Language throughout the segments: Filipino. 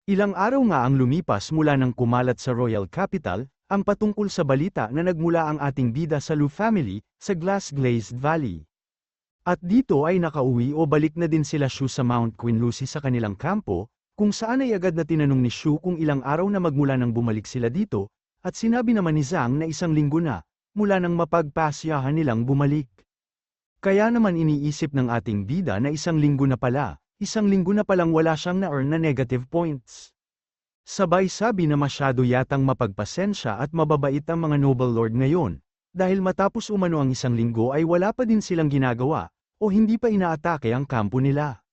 Ilang araw nga ang lumipas mula nang kumalat sa Royal Capital, ang patungkol sa balita na nagmula ang ating bida sa Liu family, sa Glass Glazed Valley. At dito ay nakauwi o balik na din sila Shu sa Mount Queen Lucy sa kanilang kampo, kung saan ay agad na tinanong ni Shu kung ilang araw na magmula nang bumalik sila dito, at sinabi naman ni Zhang na 1 linggo na, mula nang mapagpasyahan nilang bumalik. Kaya naman iniisip ng ating bida na 1 linggo na pala, 1 linggo na palang wala siyang na-earn na negative points. Sabay sabi na masyado yatang mapagpasensya at mababait ang mga Noble Lord ngayon, dahil matapos umano ang 1 linggo ay wala pa din silang ginagawa, o hindi pa inaatake ang kampo nila.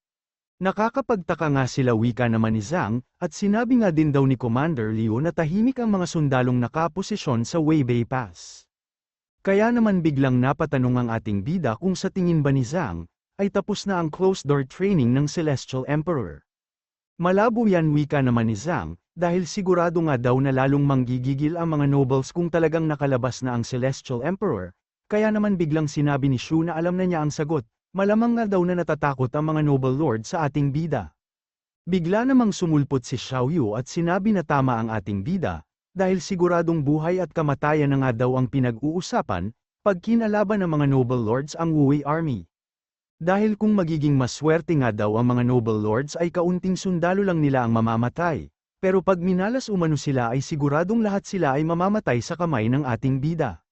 Nakakapagtaka nga sila wika naman ni Zhang, at sinabi nga din daw ni Commander Liu na tahimik ang mga sundalong nakaposisyon sa Weibei Pass. Kaya naman biglang napatanong ang ating bida kung sa tingin ba ni Zhang, ay tapos na ang closed-door training ng Celestial Emperor. Malabo yan wika naman ni Zhang, dahil sigurado nga daw na lalong manggigigil ang mga nobles kung talagang nakalabas na ang Celestial Emperor, kaya naman biglang sinabi ni Shu na alam na niya ang sagot, malamang nga daw na natatakot ang mga noble lord sa ating bida. Bigla namang sumulpot si Xiaoyu at sinabi na tama ang ating bida, dahil siguradong buhay at kamatayan na nga daw ang pinag-uusapan, pag kinalaban ng mga noble lords ang Wu Wei army. Dahil kung magiging maswerte nga daw ang mga noble lords ay kaunting sundalo lang nila ang mamamatay, pero pag minalas umano sila ay siguradong lahat sila ay mamamatay sa kamay ng ating bida.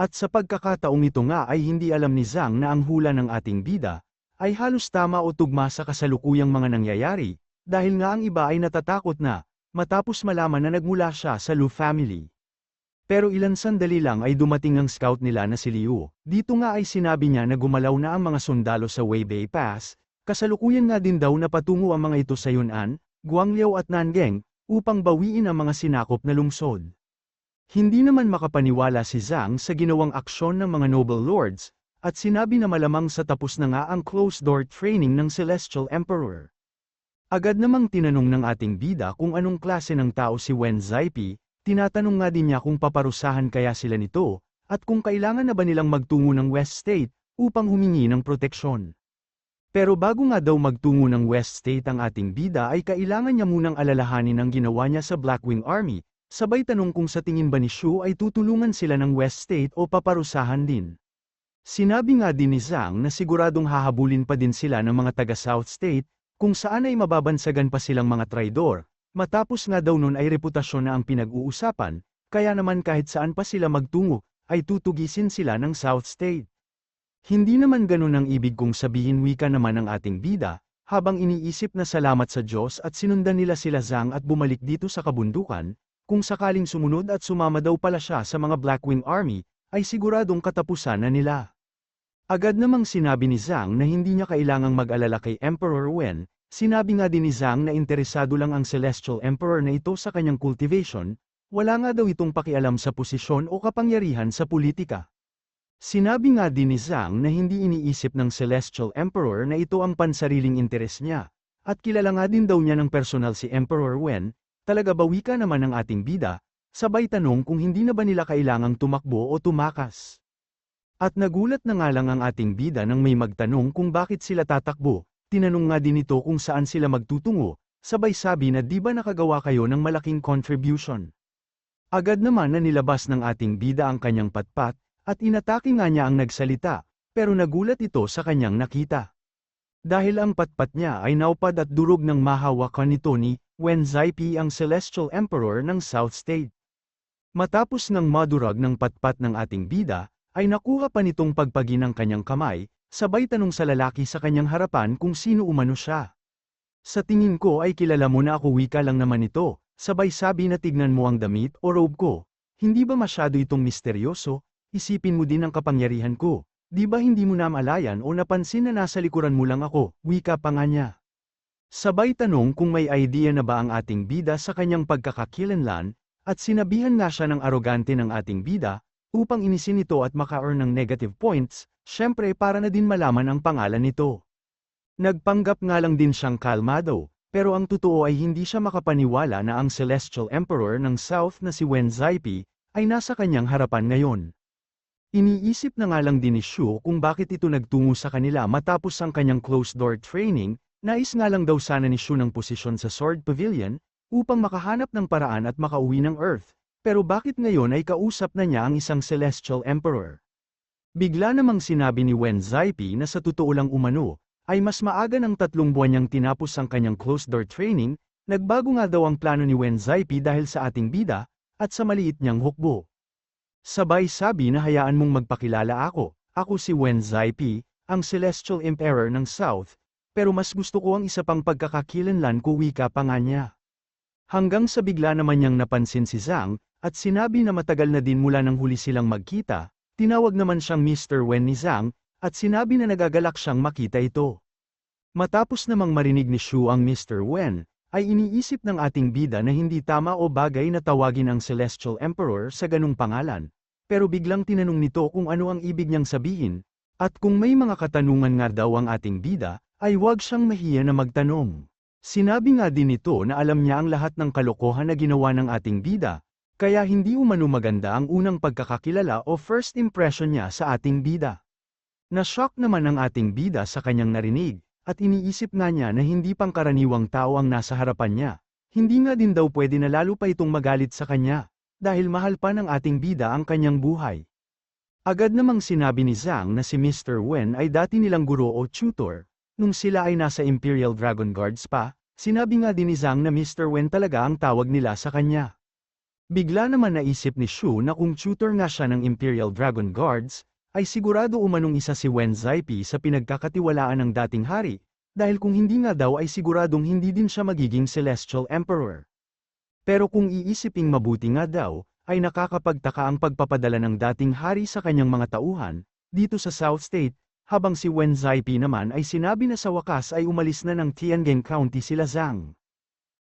At sa pagkakataong ito nga ay hindi alam ni Zhang na ang hula ng ating bida, ay halos tama o tugma sa kasalukuyang mga nangyayari, dahil nga ang iba ay natatakot na, matapos malaman na nagmula siya sa Liu family. Pero ilan sandali lang ay dumating ang scout nila na si Liu, dito nga ay sinabi niya na gumalaw na ang mga sundalo sa Weibei Pass, kasalukuyan nga din daw na patungo ang mga ito sa Yun'an, Guangliao at Nanjing, upang bawiin ang mga sinakop na lungsod. Hindi naman makapaniwala si Zhang sa ginawang aksyon ng mga noble lords, at sinabi na malamang sa tapos na nga ang closed-door training ng Celestial Emperor. Agad namang tinanong ng ating bida kung anong klase ng tao si Wen Zaipi, tinatanong nga din niya kung paparusahan kaya sila nito, at kung kailangan na ba nilang magtungo ng West State, upang humingi ng proteksyon. Pero bago nga daw magtungo ng West State ang ating bida ay kailangan niya munang alalahanin ang ginawa niya sa Blackwing Army, sabay tanong kung sa tingin ba ni Shu ay tutulungan sila ng West State o paparusahan din. Sinabi nga din ni Zhang na siguradong hahabulin pa din sila ng mga taga South State, kung saan ay mababansagan pa silang mga traidor, matapos nga daw nun ay reputasyon na ang pinag-uusapan, kaya naman kahit saan pa sila magtungo, ay tutugisin sila ng South State. Hindi naman ganun ang ibig kong sabihin wika naman ng ating bida, habang iniisip na salamat sa Diyos at sinundan nila sila Zhang at bumalik dito sa kabundukan, kung sakaling sumunod at sumama daw pala siya sa mga Blackwing Army, ay siguradong katapusan na nila. Agad namang sinabi ni Zhang na hindi niya kailangang mag-alala kay Emperor Wen, sinabi nga din ni Zhang na interesado lang ang Celestial Emperor na ito sa kanyang cultivation, wala nga daw itong pakialam sa posisyon o kapangyarihan sa politika. Sinabi nga din ni Zhang na hindi iniisip ng Celestial Emperor na ito ang pansariling interes niya, at kilala nga din daw niya ng personal si Emperor Wen, talaga ba wika naman ng ating bida, sabay tanong kung hindi na ba nila kailangang tumakbo o tumakas. At nagulat na nga lang ang ating bida nang may magtanong kung bakit sila tatakbo, tinanong nga din ito kung saan sila magtutungo, sabay sabi na di ba nakagawa kayo ng malaking contribution. Agad naman na nilabas ng ating bida ang kanyang patpat, at inatake nga niya ang nagsalita, pero nagulat ito sa kanyang nakita. Dahil ang patpat niya ay naupad at durog ng mahawakan nito ni Wen Zaipi ang Celestial Emperor ng South State. Matapos ng madurag ng patpat ng ating bida, ay nakuha pa nitong pagpagi ng kanyang kamay, sabay tanong sa lalaki sa kanyang harapan kung sino umano siya. Sa tingin ko ay kilala mo na ako wika lang naman ito, sabay sabi na tignan mo ang damit o robe ko, hindi ba masyado itong misteryoso, isipin mo din ang kapangyarihan ko, di ba hindi mo namalayan o napansin na nasa likuran mo lang ako, wika pa nga niya. Sabay tanong kung may idea na ba ang ating bida sa kanyang pagkakakilanlan, at sinabihan nga siya ng arogante ng ating bida, upang inisin ito at maka-earn ng negative points, syempre para na din malaman ang pangalan nito. Nagpanggap nga lang din siyang kalmado, pero ang totoo ay hindi siya makapaniwala na ang Celestial Emperor ng South na si Wen Zaipi, ay nasa kanyang harapan ngayon. Iniisip na nga lang din ni Shu kung bakit ito nagtungo sa kanila matapos ang kanyang closed-door training, Nais nga lang daw sana ni Shu ng posisyon sa Sword Pavilion, upang makahanap ng paraan at makauwi ng Earth, pero bakit ngayon ay kausap na niya ang isang Celestial Emperor? Bigla namang sinabi ni Wen Zaipi na sa totoo lang umano, ay mas maaga ng 3 buwan niyang tinapos ang kanyang closed-door training, nagbago nga daw ang plano ni Wen Zaipi dahil sa ating bida, at sa maliit niyang hukbo. Sabay sabi na hayaan mong magpakilala ako si Wen Zaipi, ang Celestial Emperor ng South, pero mas gusto ko ang isa pang pagkakakilanlan ko wika pa nga niya. Hanggang sa bigla naman niyang napansin si Zhang, at sinabi na matagal na din mula nang huli silang magkita. Tinawag naman siyang Mr. Wen ni Zhang, at sinabi na nagagalak siyang makita ito. Matapos namang marinig ni Shu ang Mr. Wen, ay iniisip ng ating bida na hindi tama o bagay na tawagin ang Celestial Emperor sa ganung pangalan. Pero biglang tinanong nito kung ano ang ibig niyang sabihin, at kung may mga katanungan nga daw ang ating bida, ay huwag siyang mahiya na magtanong. Sinabi nga din nito na alam niya ang lahat ng kalokohan na ginawa ng ating bida, kaya hindi umano maganda ang unang pagkakakilala o first impression niya sa ating bida. Na-shock naman ang ating bida sa kanyang narinig, at iniisip nga niya na hindi pangkaraniwang tao ang nasa harapan niya. Hindi nga din daw pwede na lalo pa itong magalit sa kanya, dahil mahal pa ng ating bida ang kanyang buhay. Agad namang sinabi ni Zhang na si Mr. Wen ay dati nilang guro o tutor, nung sila ay nasa Imperial Dragon Guards pa, sinabi nga din ni Zhang na Mr. Wen talaga ang tawag nila sa kanya. Bigla naman naisip ni Shu na kung tutor nga siya ng Imperial Dragon Guards, ay sigurado umanong isa si Wen Zaipi sa pinagkakatiwalaan ng dating hari, dahil kung hindi nga daw ay siguradong hindi din siya magiging Celestial Emperor. Pero kung iisiping mabuti nga daw, ay nakakapagtaka ang pagpapadala ng dating hari sa kanyang mga tauhan, dito sa South State, habang si Wen Zaipi naman ay sinabi na sa wakas ay umalis na ng Tiangeng County sila Zhang.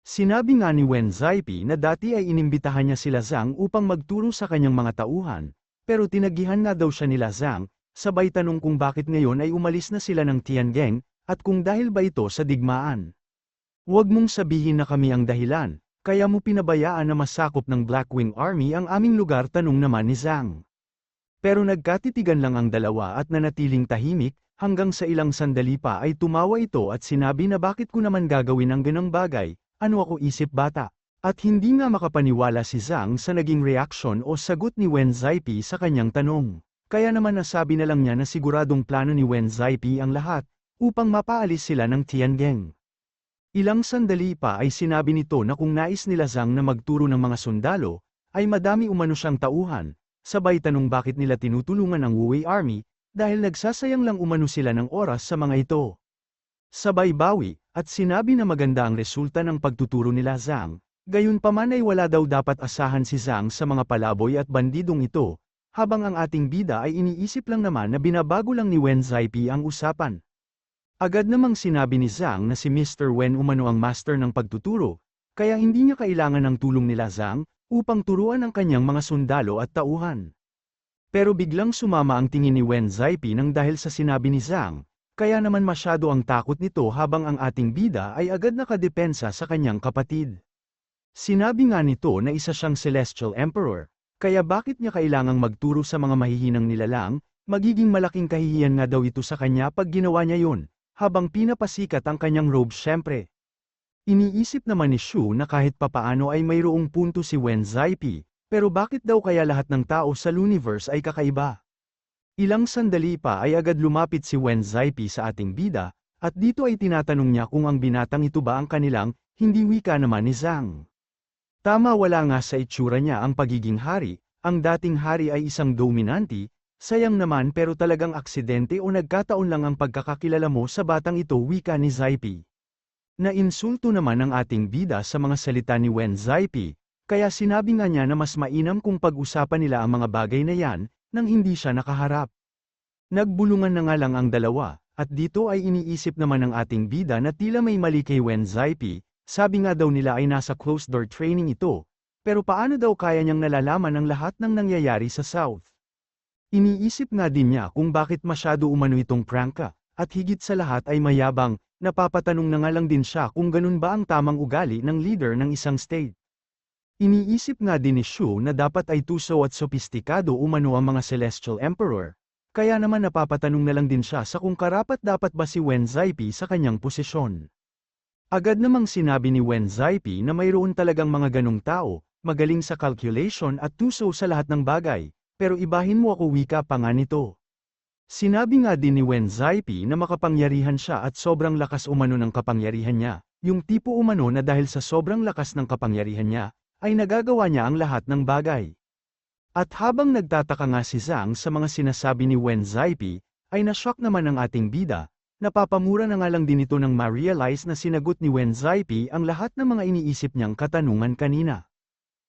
Sinabi nga ni Wen Zaipi na dati ay inimbitahan niya sila Zhang upang magturo sa kanyang mga tauhan, pero tinagihan nga daw siya nila Zhang, sabay tanong kung bakit ngayon ay umalis na sila ng Tiangeng, at kung dahil ba ito sa digmaan. Huwag mong sabihin na kami ang dahilan, kaya mo pinabayaan na masakop ng Blackwing Army ang aming lugar, tanong naman ni Zhang. Pero nagkatitigan lang ang dalawa at nanatiling tahimik, hanggang sa ilang sandali pa ay tumawa ito at sinabi na bakit ko naman gagawin ang ganang bagay. Ano ako, isip bata? At hindi nga makapaniwala si Zhang sa naging reaksyon o sagot ni Wen Zaipi sa kanyang tanong. Kaya naman nasabi na lang niya na siguradong plano ni Wen Zaipi ang lahat, upang mapaalis sila ng Tiangeng. Ilang sandali pa ay sinabi nito na kung nais nila Zhang na magturo ng mga sundalo, ay madami umano siyang tauhan, sabay tanong bakit nila tinutulungan ang Wu Army, dahil nagsasayang lang umano sila ng oras sa mga ito. Sabay bawi, at sinabi na maganda ang resulta ng pagtuturo nila Zhang, gayunpaman ay wala daw dapat asahan si Zhang sa mga palaboy at bandidong ito, habang ang ating bida ay iniisip lang naman na binabago lang ni Wen Zaipi ang usapan. Agad namang sinabi ni Zhang na si Mr. Wen umano ang master ng pagtuturo, kaya hindi niya kailangan ng tulong nila Zhang, upang turuan ang kanyang mga sundalo at tauhan. Pero biglang sumama ang tingin ni Wen Zaipi nang dahil sa sinabi ni Zhang, kaya naman masyado ang takot nito habang ang ating bida ay agad nakadepensa sa kanyang kapatid. Sinabi nga nito na isa siyang Celestial Emperor, kaya bakit niya kailangang magturo sa mga mahihinang nilalang, magiging malaking kahihiyan nga daw ito sa kanya pag ginawa niya yun, habang pinapasikat ang kanyang robe syempre. Iniisip naman ni Shu na kahit papaano ay mayroong punto si Wen Zaipi, pero bakit daw kaya lahat ng tao sa universe ay kakaiba? Ilang sandali pa ay agad lumapit si Wen Zaipi sa ating bida, at dito ay tinatanong niya kung ang binatang ito ba ang kanilang, hindi wika naman ni Zhang. Tama, wala nga sa itsura niya ang pagiging hari, ang dating hari ay isang dominante, sayang naman pero talagang aksidente o nagkataon lang ang pagkakakilala mo sa batang ito, wika ni Zaipi. Nainsulto naman ang ating bida sa mga salita ni Wen Zaipi, kaya sinabi nga niya na mas mainam kung pag-usapan nila ang mga bagay na yan, nang hindi siya nakaharap. Nagbulungan na nga lang ang dalawa, at dito ay iniisip naman ng ating bida na tila may mali kay Wen Zaipi, sabi nga daw nila ay nasa closed-door training ito, pero paano daw kaya niyang nalalaman ang lahat ng nangyayari sa South? Iniisip nga din niya kung bakit masyado umano itong prangka, at higit sa lahat ay mayabang, napapatanong na nga lang din siya kung ganun ba ang tamang ugali ng leader ng isang state. Iniisip nga din ni Shu na dapat ay tuso at sopistikado umano ang mga Celestial Emperor, kaya naman napapatanong na lang din siya sa kung karapat-dapat ba si Wen Zaipi sa kanyang posisyon. Agad namang sinabi ni Wen Zaipi na mayroon talagang mga ganong tao, magaling sa calculation at tuso sa lahat ng bagay, pero ibahin mo ako, wika pa nga nito. Sinabi nga din ni Wen Zaipi na makapangyarihan siya at sobrang lakas umano ng kapangyarihan niya, yung tipo umano na dahil sa sobrang lakas ng kapangyarihan niya, ay nagagawa niya ang lahat ng bagay. At habang nagtataka nga si Zhang sa mga sinasabi ni Wen Zaipi, ay nashock naman ang ating bida, napapamura na nga lang din ito nang ma-realize na sinagot ni Wen Zaipi ang lahat ng mga iniisip niyang katanungan kanina.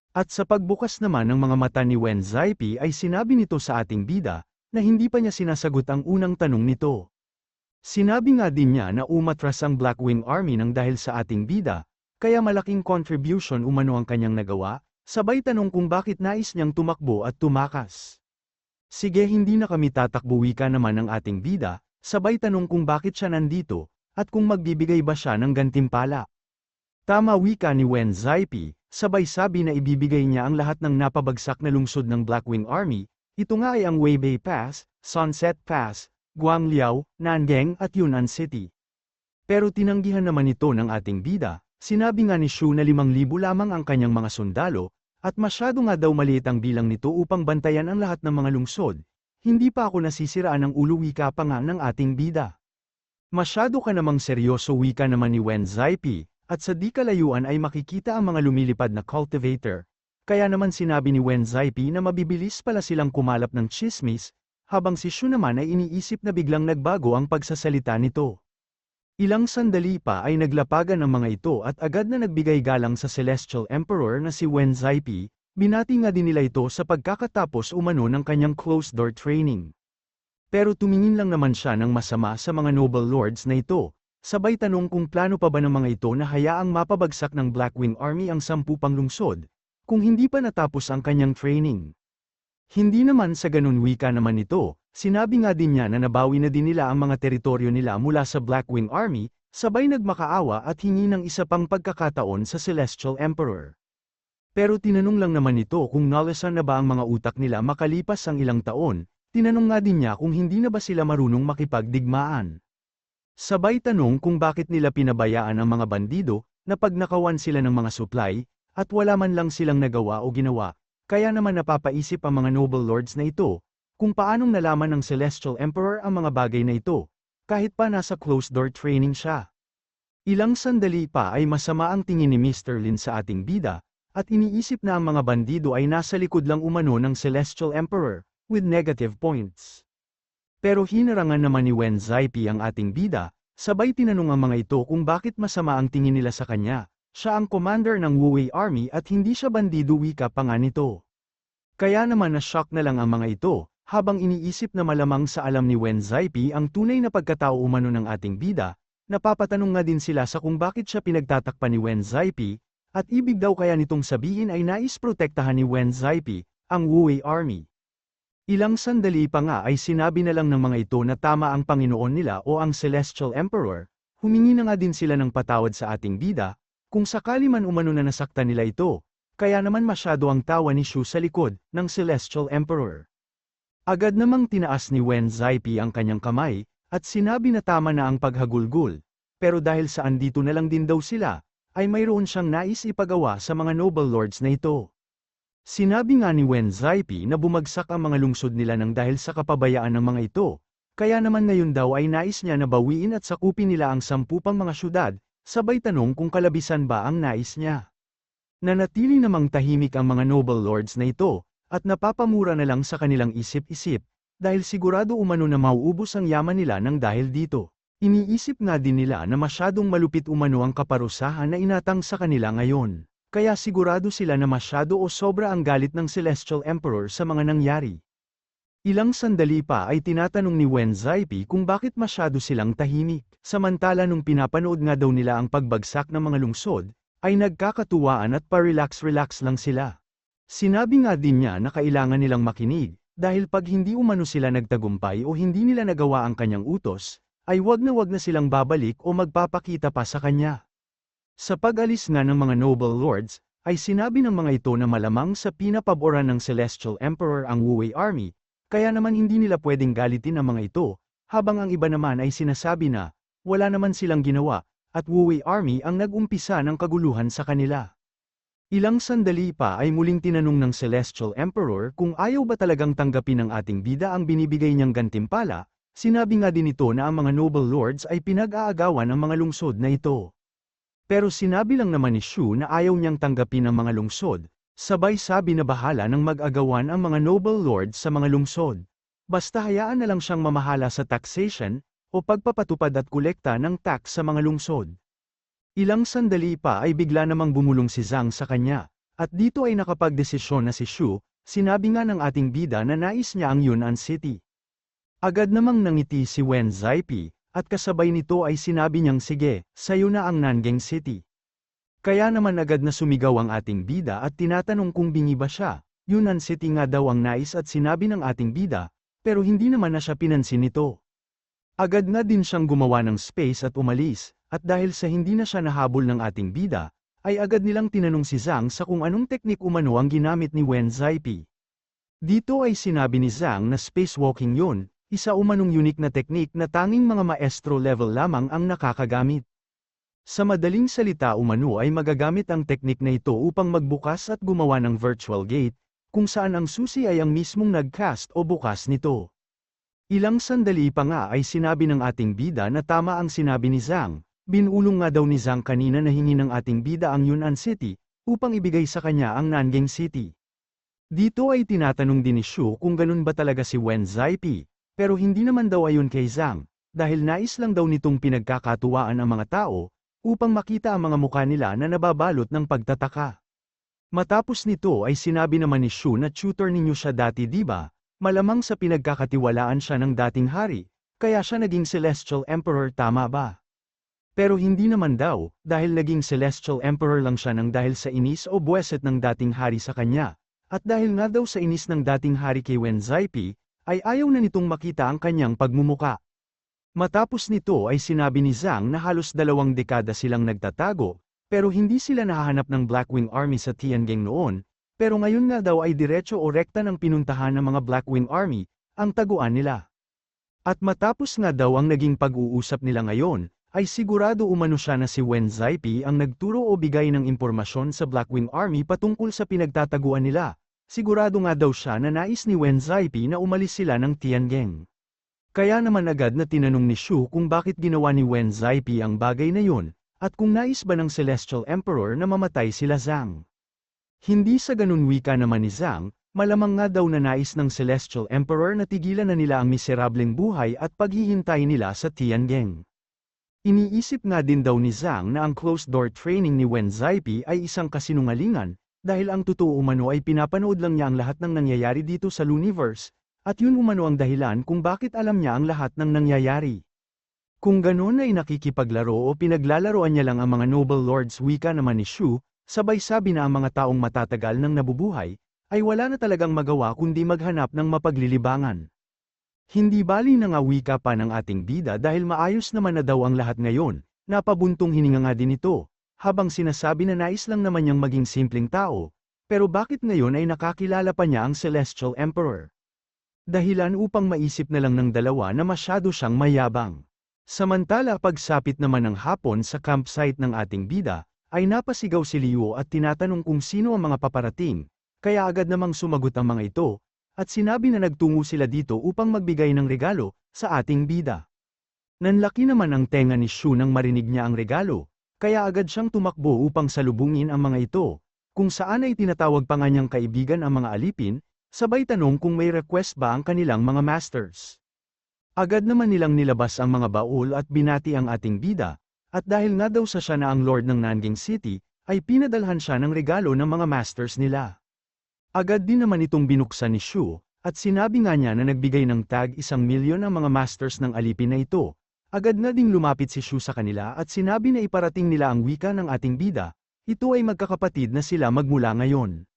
At sa pagbukas naman ng mga mata ni Wen Zaipi ay sinabi nito sa ating bida, na hindi pa niya sinasagot ang unang tanong nito. Sinabi nga din niya na umatras ang Blackwing Army nang dahil sa ating bida, kaya malaking contribution umano ang kanyang nagawa, sabay tanong kung bakit nais niyang tumakbo at tumakas. Sige, hindi na kami tatakbo, wika naman ng ating bida, sabay tanong kung bakit siya nandito, at kung magbibigay ba siya ng gantimpala. Tama, wika ni Wen Zaipi, sabay sabi na ibibigay niya ang lahat ng napabagsak na lungsod ng Blackwing Army, ito nga ay ang Weibei Pass, Sunset Pass, Guangliao, Nangang at Yunnan City. Pero tinanggihan naman ito ng ating bida, sinabi nga ni Shu na 5,000 lamang ang kanyang mga sundalo, at masyado nga daw maliit ang bilang nito upang bantayan ang lahat ng mga lungsod. Hindi pa ako nasisiraan ng ulo, wika pa nga ng ating bida. Masyado ka namang seryoso, wika naman ni Wen Zaipi, at sa di kalayuan ay makikita ang mga lumilipad na cultivator. Kaya naman sinabi ni Wen Zaipi na mabibilis pala silang kumalap ng chismis, habang si Shu naman ay iniisip na biglang nagbago ang pagsasalita nito. Ilang sandali pa ay naglapagan ang mga ito at agad na nagbigay galang sa Celestial Emperor na si Wen Zaipi, binati nga din nila ito sa pagkakatapos umano ng kanyang closed-door training. Pero tumingin lang naman siya ng masama sa mga noble lords na ito, sabay tanong kung plano pa ba ng mga ito na hayaang mapabagsak ng Blackwing Army ang 10 pang lungsod, kung hindi pa natapos ang kanyang training. Hindi naman sa ganun, wika naman nito, sinabi nga din niya na nabawi na din nila ang mga teritoryo nila mula sa Blackwing Army, sabay nagmakaawa at hingi ng isa pang pagkakataon sa Celestial Emperor. Pero tinanong lang naman nito kung nalasan na ba ang mga utak nila makalipas ang ilang taon, tinanong nga din niya kung hindi na ba sila marunong makipagdigmaan. Sabay tanong kung bakit nila pinabayaan ang mga bandido, na pagnakawan sila ng mga supply, at wala man lang silang nagawa o ginawa. Kaya naman napapaisip ang mga noble lords na ito, kung paanong nalaman ng Celestial Emperor ang mga bagay na ito, kahit pa nasa closed-door training siya. Ilang sandali pa ay masama ang tingin ni Mr. Lin sa ating bida, at iniisip na ang mga bandido ay nasa likod lang umano ng Celestial Emperor, with negative points. Pero hinarangan naman ni Wen Zaipi ang ating bida, sabay tinanong ang mga ito kung bakit masama ang tingin nila sa kanya. Siya ang commander ng Wuwei Army at hindi siya bandido, wika pa nga nito. Kaya naman na-shock na lang ang mga ito, habang iniisip na malamang sa alam ni Wen Zaipi ang tunay na pagkatao umano ng ating bida, napapatanong nga din sila sa kung bakit siya pinagtatakpan ni Wen Zaipi, at ibig daw kaya nitong sabihin ay nais protektahan ni Wen Zaipi, ang Wuwei Army. Ilang sandali pa nga ay sinabi na lang ng mga ito na tama ang Panginoon nila o ang Celestial Emperor, humingi na nga din sila ng patawad sa ating bida, kung sakali man umano na nasaktan nila ito, kaya naman masyado ang tawa ni Shu sa likod ng Celestial Emperor. Agad namang tinaas ni Wen Zaipi ang kanyang kamay, at sinabi na tama na ang paghagulgol, pero dahil sa andito na lang din daw sila, ay mayroon siyang nais ipagawa sa mga noble lords na ito. Sinabi nga ni Wen Zaipi na bumagsak ang mga lungsod nila nang dahil sa kapabayaan ng mga ito, kaya naman ngayon daw ay nais niya na bawiin at sakupin nila ang 10 pang mga syudad, sabay tanong kung kalabisan ba ang nais niya. Nanatili namang tahimik ang mga noble lords na ito, at napapamura na lang sa kanilang isip-isip, dahil sigurado umano na mauubos ang yaman nila nang dahil dito. Iniisip nga din nila na masyadong malupit umano ang kaparusahan na inatang sa kanila ngayon, kaya sigurado sila na masyado o sobra ang galit ng Celestial Emperor sa mga nangyari. Ilang sandali pa ay tinatanong ni Wen Zaipi kung bakit masyado silang tahimik, samantala nung pinapanood nga daw nila ang pagbagsak ng mga lungsod, ay nagkakatuwaan at pa-relax-relax lang sila. Sinabi nga din niya na kailangan nilang makinig, dahil pag hindi umano sila nagtagumpay o hindi nila nagawa ang kanyang utos, ay wag na silang babalik o magpapakita pa sa kanya. Sa pag-alis nga ng mga noble lords, ay sinabi ng mga ito na malamang sa pinapaboran ng Celestial Emperor ang Wuwei Army, kaya naman hindi nila pwedeng galitin ang mga ito, habang ang iba naman ay sinasabi na, wala naman silang ginawa, at Wu Wei Army ang nag-umpisa ng kaguluhan sa kanila. Ilang sandali pa ay muling tinanong ng Celestial Emperor kung ayaw ba talagang tanggapin ng ating bida ang binibigay niyang gantimpala, sinabi nga din ito na ang mga noble lords ay pinag-aagawan ang mga lungsod na ito. Pero sinabi lang naman ni Shu na ayaw niyang tanggapin ang mga lungsod, sabay sabi na bahala ng mag-agawan ang mga noble lords sa mga lungsod. Basta hayaan na lang siyang mamahala sa taxation, o pagpapatupad at kolekta ng tax sa mga lungsod. Ilang sandali pa ay bigla namang bumulong si Zhang sa kanya, at dito ay nakapagdesisyon na si Shu, sinabi nga ng ating bida na nais niya ang Yunnan City. Agad namang nangiti si Wen Zaipi, at kasabay nito ay sinabi niyang sige, sayo na ang Nanjing City. Kaya naman agad na sumigaw ang ating bida at tinatanong kung bingi ba siya, Yunnan City nga daw ang nais at sinabi ng ating bida, pero hindi naman na siya pinansin nito. Agad na din siyang gumawa ng space at umalis, at dahil sa hindi na siya nahabol ng ating bida, ay agad nilang tinanong si Zhang sa kung anong teknik umano ang ginamit ni Wen Zaipi. Dito ay sinabi ni Zhang na spacewalking yun, isa umanong unique na teknik na tanging mga maestro level lamang ang nakakagamit. Sa madaling salita umano ay magagamit ang teknik na ito upang magbukas at gumawa ng virtual gate, kung saan ang susi ay ang mismong nagcast o bukas nito. Ilang sandali pa nga ay sinabi ng ating bida na tama ang sinabi ni Zhang, binulong nga daw ni Zhang kanina na hingi ng ating bida ang Yunnan City, upang ibigay sa kanya ang Nanjing City. Dito ay tinatanong din ni Shu kung ganun ba talaga si Wen Zaipi, pero hindi naman daw ayon kay Zhang, dahil nais lang daw nitong pinagkakatuwaan ang mga tao, upang makita ang mga mukha nila na nababalot ng pagtataka. Matapos nito ay sinabi naman ni Shu na tutor ninyo siya dati diba? Malamang sa pinagkakatiwalaan siya ng dating hari, kaya siya naging Celestial Emperor tama ba? Pero hindi naman daw, dahil naging Celestial Emperor lang siya ng dahil sa inis o buweset ng dating hari sa kanya, at dahil nga daw sa inis ng dating hari kay Wen Zaipi, ay ayaw na nitong makita ang kanyang pagmumuka. Matapos nito ay sinabi ni Zhang na halos 2 dekada silang nagtatago, pero hindi sila nahahanap ng Blackwing Army sa Tianjing noon, pero ngayon nga daw ay diretso o rekta ng pinuntahan ng mga Blackwing Army, ang taguan nila. At matapos nga daw ang naging pag-uusap nila ngayon, ay sigurado umano siya na si Wen Zaipi ang nagturo o bigay ng impormasyon sa Blackwing Army patungkol sa pinagtataguan nila. Sigurado nga daw siya na nais ni Wen Zaipi na umalis sila ng Tianjing. Kaya naman agad na tinanong ni Shu kung bakit ginawa ni Wen Zaipi ang bagay na yun, at kung nais ba ng Celestial Emperor na mamatay sila Zhang. Hindi sa ganun wika naman ni Zhang, malamang nga daw na nais ng Celestial Emperor na tigilan na nila ang miserableng buhay at paghihintay nila sa Tianjing. Iniisip nga din daw ni Zhang na ang closed-door training ni Wen Zaipi ay isang kasinungalingan, dahil ang totoo umano ay pinapanood lang niya ang lahat ng nangyayari dito sa Luniverse, at yun umano ang dahilan kung bakit alam niya ang lahat ng nangyayari. Kung ganun ay nakikipaglaro o pinaglalaroan niya lang ang mga noble lords wika naman ni Shu, sabay sabi na ang mga taong matatagal nang nabubuhay, ay wala na talagang magawa kundi maghanap ng mapaglilibangan. Hindi bali na nga wika pa ng ating bida dahil maayos naman na daw ang lahat ngayon, napabuntong hininga nga din ito, habang sinasabi na nais lang naman niyang maging simpleng tao, pero bakit ngayon ay nakakilala pa niya ang Celestial Emperor? Dahilan upang maisip na lang ng dalawa na masyado siyang mayabang. Samantala pagsapit naman ng hapon sa campsite ng ating bida, ay napasigaw si Liu at tinatanong kung sino ang mga paparating, kaya agad namang sumagot ang mga ito, at sinabi na nagtungo sila dito upang magbigay ng regalo sa ating bida. Nanlaki naman ang tenga ni Shu nang marinig niya ang regalo, kaya agad siyang tumakbo upang salubungin ang mga ito, kung saan ay tinatawag pa nga niyang kaibigan ang mga alipin, sabay tanong kung may request ba ang kanilang mga masters. Agad naman nilang nilabas ang mga baul at binati ang ating bida, at dahil nga daw sa siya na ang Lord ng Nanjing City, ay pinadalhan siya ng regalo ng mga masters nila. Agad din naman itong binuksan ni Shu, at sinabi nga niya na nagbigay ng tag 1,000,000 ang mga masters ng alipin na ito. Agad na ding lumapit si Shu sa kanila at sinabi na iparating nila ang wika ng ating bida, ito ay magkakapatid na sila magmula ngayon.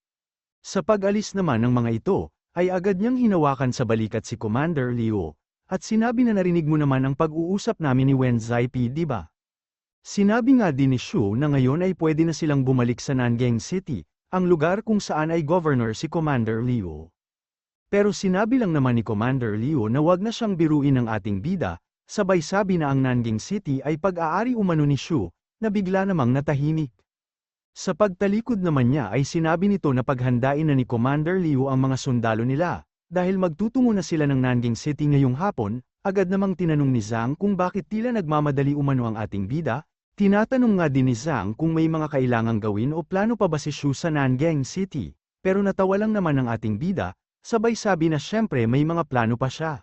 Sa pag-alis naman ng mga ito, ay agad niyang hinawakan sa balikat si Commander Liu, at sinabi na narinig mo naman ang pag-uusap namin ni Wen Zaipi diba? Sinabi nga din ni Shu na ngayon ay pwede na silang bumalik sa Nanjing City, ang lugar kung saan ay governor si Commander Liu. Pero sinabi lang naman ni Commander Liu na wag na siyang biruin ng ating bida, sabay sabi na ang Nanjing City ay pag-aari umano ni Shu, na bigla namang natahimik. Sa pagtalikod naman niya ay sinabi nito na paghandain na ni Commander Liu ang mga sundalo nila, dahil magtutungo na sila ng Nanjing City ngayong hapon, agad namang tinanong ni Zhang kung bakit tila nagmamadali umano ang ating bida. Tinatanong nga din ni Zhang kung may mga kailangang gawin o plano pa ba si Shu sa Nanjing City, pero natawa lang naman ang ating bida, sabay sabi na syempre may mga plano pa siya.